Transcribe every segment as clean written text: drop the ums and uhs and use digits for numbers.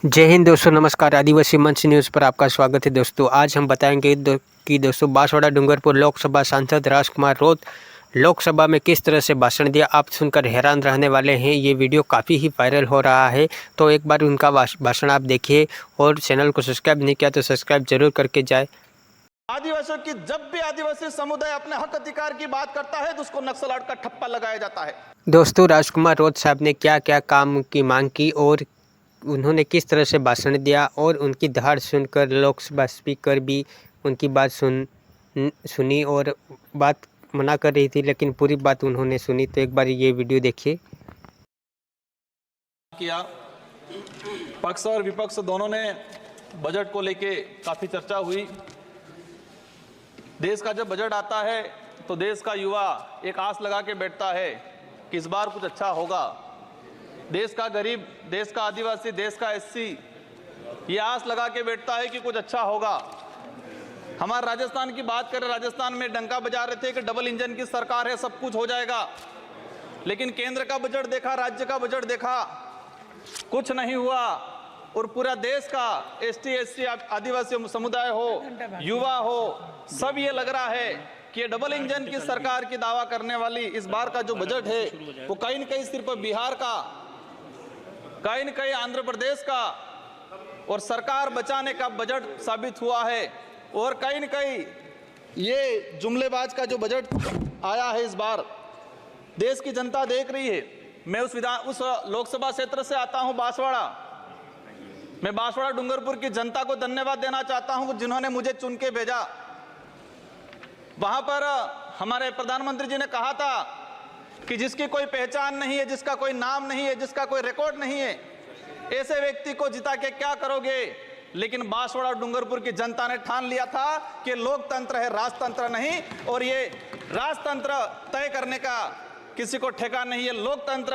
जय हिंद दोस्तों, नमस्कार। आदिवासी मंच न्यूज़ पर आपका स्वागत है दोस्तों। आज हम बताएंगे कि दोस्तों बांसवाड़ा डूंगरपुर लोकसभा सांसद राजकुमार रौत लोकसभा में किस तरह से भाषण दिया। आप सुनकर हैरान रहने वाले हैं। ये वीडियो काफ़ी ही वायरल हो रहा है, तो एक बार उनका भाषण आप देखिए और चैनल को सब्सक्राइब नहीं किया तो सब्सक्राइब जरूर करके जाए। आदिवासियों की जब भी आदिवासी समुदाय अपने हक अधिकार की बात करता है तो उसको नक्सलवाद का ठप्पा लगाया जाता है। दोस्तों, राजकुमार रौत साहब ने क्या क्या काम की मांग की और उन्होंने किस तरह से भाषण दिया और उनकी दहाड़ सुनकर लोकसभा स्पीकर भी उनकी बात सुनी और बात मना कर रही थी, लेकिन पूरी बात उन्होंने सुनी। तो एक बार ये वीडियो देखिए। किया पक्ष और विपक्ष दोनों ने बजट को लेके काफी चर्चा हुई। देश का जब बजट आता है तो देश का युवा एक आस लगा के बैठता है कि इस बार कुछ अच्छा होगा। देश का गरीब, देश का आदिवासी, देश का एससी ये आस लगा के बैठता है कि कुछ अच्छा होगा। हमारे राजस्थान की बात करें, राजस्थान में डंका बजा रहे थे कि डबल इंजन की सरकार है, सब कुछ हो जाएगा। लेकिन केंद्र का बजट देखा, राज्य का बजट देखा, कुछ नहीं हुआ। और पूरा देश का एसटी एससी आदिवासी समुदाय हो, युवा हो, सब ये लग रहा है कि ये डबल इंजन की सरकार की दावा करने वाली इस बार का जो बजट है वो कहीं न कहीं सिर्फ बिहार का, कहीं न कहीं आंध्र प्रदेश का और सरकार बचाने का बजट साबित हुआ है। और कहीं न कहीं ये जुमलेबाज का जो बजट आया है इस बार, देश की जनता देख रही है। मैं उस लोकसभा क्षेत्र से आता हूं, बांसवाड़ा। मैं बांसवाड़ा डूंगरपुर की जनता को धन्यवाद देना चाहता हूं जिन्होंने मुझे चुन के भेजा। वहां पर हमारे प्रधानमंत्री जी ने कहा था कि जिसकी कोई पहचान नहीं है, जिसका कोई नाम नहीं है, जिसका कोई रिकॉर्ड नहीं है, ऐसे व्यक्ति को जिता के क्या करोगे। लेकिन बांसवाड़ा डूंगरपुर की जनता ने ठान लिया था कि लोकतंत्र है, राजतंत्र नहीं। और ये राजतंत्र तय करने का किसी को ठेका नहीं है, लोकतंत्र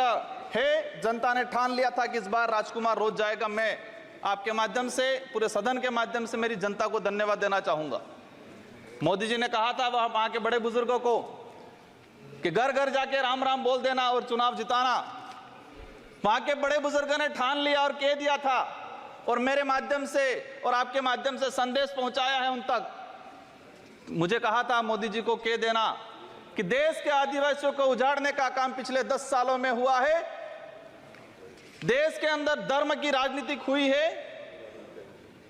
है। जनता ने ठान लिया था कि इस बार राजकुमार रौत जाएगा। मैं आपके माध्यम से, पूरे सदन के माध्यम से मेरी जनता को धन्यवाद देना चाहूंगा। मोदी जी ने कहा था वहां के बड़े बुजुर्गों को कि घर घर जाके राम राम बोल देना और चुनाव जिताना। वहां के बड़े बुजुर्गों ने ठान लिया और कह दिया था, और मेरे माध्यम से और आपके माध्यम से संदेश पहुंचाया है उन तक। मुझे कहा था मोदी जी को कह देना कि देश के आदिवासियों को उजाड़ने का काम पिछले 10 सालों में हुआ है। देश के अंदर धर्म की राजनीति हुई है।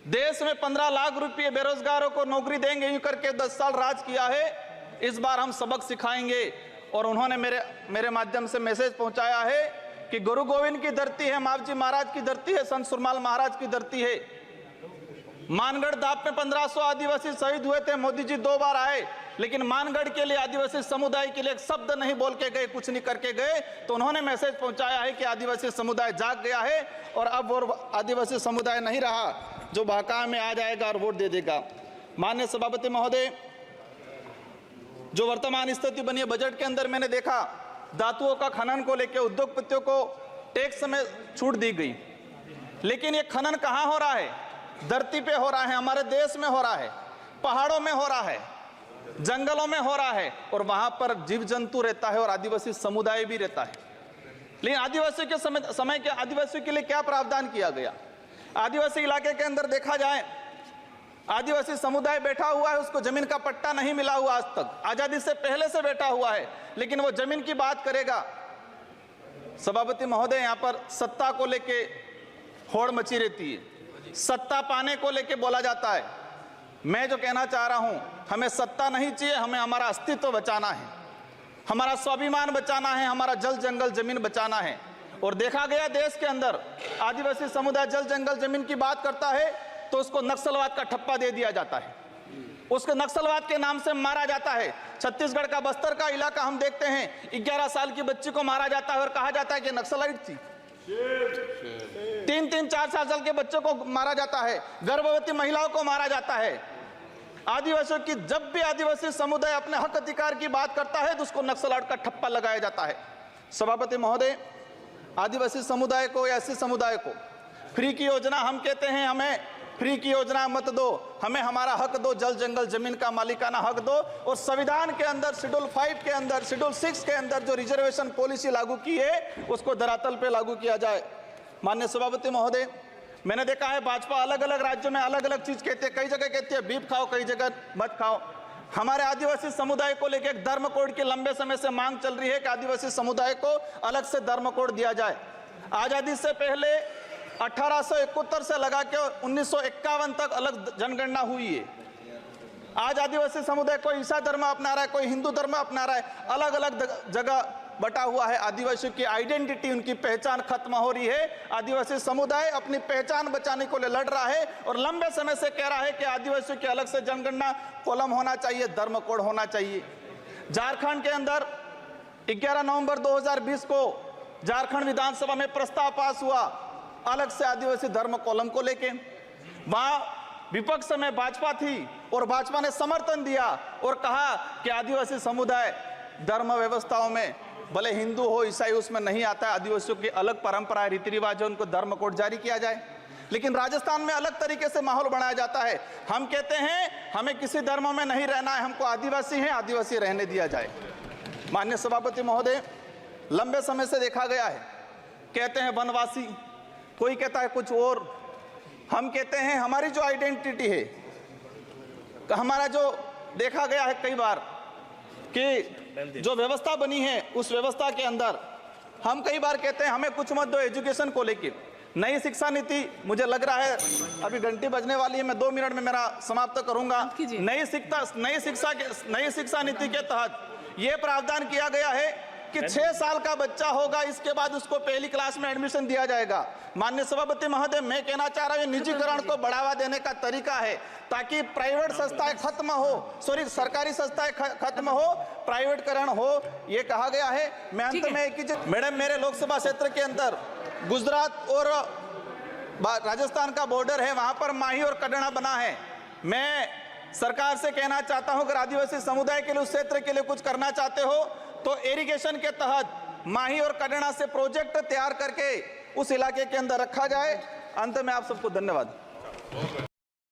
देश में 15 लाख रुपए बेरोजगारों को नौकरी देंगे यूं करके 10 साल राज किया है। इस बार हम सबक सिखाएंगे। और उन्होंने मेरे माध्यम से मैसेज पहुंचाया है कि गुरु गोविंद की धरती है, मावजी महाराज की धरती है, संत सुरमाल महाराज की धरती है। मानगढ़ दाप में 1500 आदिवासी शहीद हुए थे। मोदी जी 2 बार आए, लेकिन मानगढ़ के लिए, आदिवासी समुदाय के लिए एक शब्द नहीं बोल के गए, कुछ नहीं करके गए। तो उन्होंने मैसेज पहुंचाया है कि आदिवासी समुदाय जाग गया है और अब वो आदिवासी समुदाय नहीं रहा जो बहका में आ जाएगा और वोट दे देगा। माननीय सभापति महोदय, जो वर्तमान स्थिति बनी है बजट के अंदर, मैंने देखा धातुओं का खनन को लेकर उद्योगपतियों को टैक्स में छूट दी गई। लेकिन ये खनन कहां हो रहा है? धरती पे हो रहा है, हमारे देश में हो रहा है, पहाड़ों में हो रहा है, जंगलों में हो रहा है। और वहां पर जीव जंतु रहता है और आदिवासी समुदाय भी रहता है। लेकिन आदिवासियों के समय के आदिवासियों के लिए क्या प्रावधान किया गया? आदिवासी इलाके के अंदर देखा जाए, आदिवासी समुदाय बैठा हुआ है, उसको जमीन का पट्टा नहीं मिला हुआ आज तक, आजादी से पहले से बैठा हुआ है, लेकिन वो जमीन की बात करेगा। सभापति महोदय, यहां पर सत्ता को लेके होड़ मची रहती है, सत्ता पाने को लेके बोला जाता है। मैं जो कहना चाह रहा हूं, हमें सत्ता नहीं चाहिए, हमें हमारा अस्तित्व बचाना है, हमारा स्वाभिमान बचाना है, हमारा जल जंगल जमीन बचाना है। और देखा गया देश के अंदर आदिवासी समुदाय जल जंगल जमीन की बात करता है तो उसको नक्सलवाद का ठप्पा दे दिया जाता है, उसको नक्सलवाद के नाम से मारा जाता है। छत्तीसगढ़ का बस्तर का इलाका हम देखते हैं, 11 साल की बच्ची को मारा जाता है और कहा जाता है कि नक्सलाइट थी। 3-3, 4-4 साल के बच्चों को मारा जाता है, गर्भवती महिलाओं को मारा जाता है। आदिवासियों की जब भी आदिवासी समुदाय अपने हक अधिकार की बात करता है तो उसको नक्सलवाद का ठप्पा लगाया जाता है। सभापति महोदय, आदिवासी समुदाय को या एससी समुदाय को फ्री की योजना, हम कहते हैं हमें फ्री की योजना मत दो, हमें हमारा हक दो, जल जंगल जमीन का मालिकाना हक दो। और संविधान के अंदर शेड्यूल 5 के अंदर, शेड्यूल 6 के अंदर जो रिजर्वेशन पॉलिसी लागू की है उसको धरातल पे लागू किया जाए। माननीय सभापति महोदय, मैंने देखा है भाजपा अलग अलग राज्यों में अलग अलग चीज कहती है, कई जगह कहती है बीफ खाओ, कई जगह मत खाओ। हमारे आदिवासी समुदाय को लेकर एक धर्म कोड की लंबे समय से मांग चल रही है कि आदिवासी समुदाय को अलग से धर्म कोड दिया जाए। आजादी से पहले 1871 से लगा के 1951 तक अलग जनगणना हुई है। आज आदिवासी समुदाय कोई ईसा धर्म अपना रहा है, कोई हिंदू धर्म अपना रहा है, अलग अलग जगह बटा हुआ है। आदिवासियों की आइडेंटिटी, उनकी पहचान खत्म हो रही है। आदिवासी समुदाय अपनी पहचान बचाने को लिए लड़ रहा है और लंबे समय से कह रहा है कि आदिवासियों की अलग से जनगणना कॉलम होना चाहिए, धर्म कोड होना चाहिए। झारखंड के अंदर 11 नवंबर 2020 को झारखंड विधानसभा में प्रस्ताव पास हुआ अलग से आदिवासी धर्म कॉलम को लेके। वहां विपक्ष में भाजपा थी और भाजपा ने समर्थन दिया और कहा कि आदिवासी समुदाय धर्म व्यवस्थाओं में भले हिंदू हो ईसाई उसमें नहीं आता है, आदिवासियों की अलग परंपराएं रीति रिवाज है, उनको धर्म कोड जारी किया जाए। लेकिन राजस्थान में अलग तरीके से माहौल बनाया जाता है। हम कहते हैं हमें किसी धर्म में नहीं रहना है, हमको आदिवासी हैं, आदिवासी रहने दिया जाए। माननीय सभापति महोदय, लंबे समय से देखा गया है, कहते हैं वनवासी, कोई कहता है कुछ और। हम कहते हैं हमारी जो आइडेंटिटी है, हमारा जो देखा गया है कई बार कि जो व्यवस्था बनी है उस व्यवस्था के अंदर हम कई बार कहते हैं हमें कुछ मत दो एजुकेशन को लेकर। नई शिक्षा नीति, मुझे लग रहा है अभी घंटी बजने वाली है, मैं 2 मिनट में मेरा समाप्त करूंगा। नई शिक्षा नीति के तहत यह प्रावधान किया गया है कि 6 साल का बच्चा होगा, इसके बाद उसको पहली क्लास में एडमिशन दिया जाएगा। माननीय सभापति महोदय, मैं कहना चाह रहा हूं निजीकरण को बढ़ावा देने का तरीका है ताकि प्राइवेट संस्थाएं खत्म हो, सरकारी संस्थाएं खत्म हो, प्राइवेटकरण हो, ये कहा गया है। मैं अंत में एक चीज, मैडम, मेरे लोकसभा क्षेत्र के अंदर गुजरात और राजस्थान का बॉर्डर है, वहां पर माही और कड़ना बना है। मैं सरकार से कहना चाहता हूं अगर आदिवासी समुदाय के लिए, उस क्षेत्र के लिए कुछ करना चाहते हो तो इरिगेशन के तहत माही और कड़ना से प्रोजेक्ट तैयार करके उस इलाके के अंदर रखा जाए। अंत में आप सबको धन्यवाद।